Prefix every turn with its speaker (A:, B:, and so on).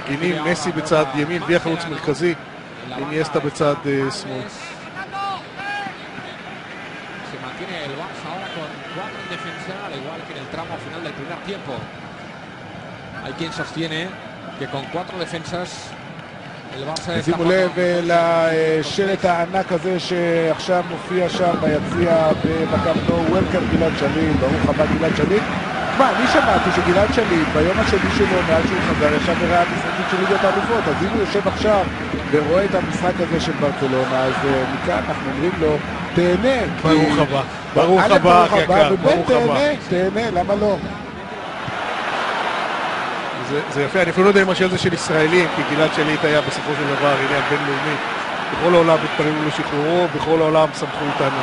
A: מגינים, מסי בצד ימין, בלי החלוץ מרכזי, איניאסטה בצד שמאל.
B: Se mantiene el Barça ahora con 4 en defensa, al igual que en el tramo final del primer tiempo. Hay quien sostiene que con 4 defensas el Barça está
C: שימו לב לשלט הענק הזה שעכשיו מופיע שם ביציע במקאמפ נו, וולקאם גלעד שליט, ברוך הבא גלעד שליט. תשמע, אני שמעתי שגלעד שליט ביום השני שלו מאז שהוא חזר ישב וראה את המשחקים של ליגת האלופות, אז אם הוא יושב עכשיו ורואה את המשחק הזה של ברצלונה, אז מכאן אנחנו אומרים לו תהנה.
A: ברוך הבא, ברוך הבא,
C: ובן תהנה, למה לא?
A: זה יפה, אני אפילו לא יודע אם השאל זה של ישראלים, כי גלעד שליט היה בסופו של דבר עניין בינלאומי. בכל העולם התפללו לשחרורו, בכל העולם שמחו אותנו.